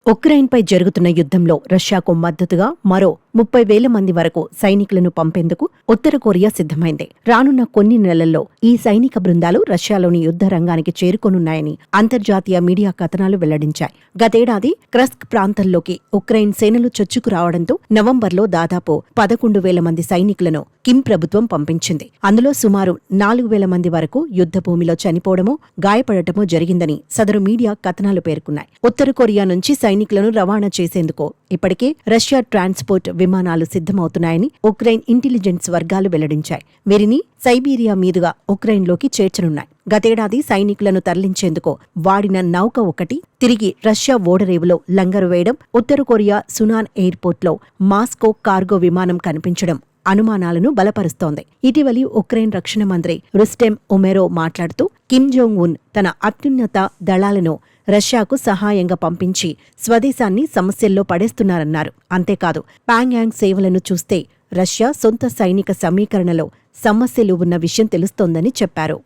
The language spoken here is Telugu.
ఉక్రెయిన్పై జరుగుతున్న యుద్ధంలో రష్యాకు మద్దతుగా మరో 30,000 మంది వరకు సైనికులను పంపేందుకు ఉత్తర కొరియా సిద్ధమైంది. రానున్న కొన్ని నెలల్లో ఈ సైనిక బృందాలు రష్యాలోని యుద్ధ రంగానికి చేరుకోనున్నాయని అంతర్జాతీయ మీడియా కథనాలు వెల్లడించాయి. గతేడాది క్రస్క్ ప్రాంతంలోకి ఉక్రెయిన్ సేనలు చొచ్చుకురావడంతో నవంబర్లో దాదాపు 11,000 మంది సైనికులను కిమ్ ప్రభుత్వం పంపించింది. అందులో సుమారు 4,000 మంది వరకు యుద్ధభూమిలో చనిపోవడమో, గాయపడటమో జరిగిందని సదరు మీడియా కథనాలు పేర్కొన్నాయి. ఉత్తర కొరియా నుంచి సైనికులను రవాణా చేసేందుకు ఇప్పటికే రష్యా ట్రాన్స్పోర్ట్ విమానాలు సిద్ధమవుతున్నాయని ఉక్రెయిన్ ఇంటెలిజెన్స్ వర్గాలు వెల్లడించాయి. వీరిని సైబీరియా మీదుగా ఉక్రెయిన్లోకి చేర్చనున్నాయి. గతేడాది సైనికులను తరలించేందుకు వాడిన నౌక ఒకటి తిరిగి రష్యా ఓడరేవులో లంగరు వేయడం, ఉత్తర కొరియా సునాన్ ఎయిర్పోర్ట్లో మాస్కో కార్గో విమానం కనిపించడం అనుమానాలను బలపరుస్తోంది. ఇటీవలి ఉక్రెయిన్ రక్షణ మంత్రి రుస్టెమ్ ఉమెరో మాట్లాడుతూ కిమ్ జోంగ్ ఉన్ తన అత్యున్నత దళాలను రష్యాకు సహాయంగా పంపించి స్వదేశాన్ని సమస్యల్లో పడేస్తున్నారన్నారు. అంతేకాదు, ప్యాంగ్యాంగ్ సేవలను చూస్తే రష్యా సొంత సైనిక సమీకరణలో సమస్యలు ఉన్న విషయం తెలుస్తోందని చెప్పారు.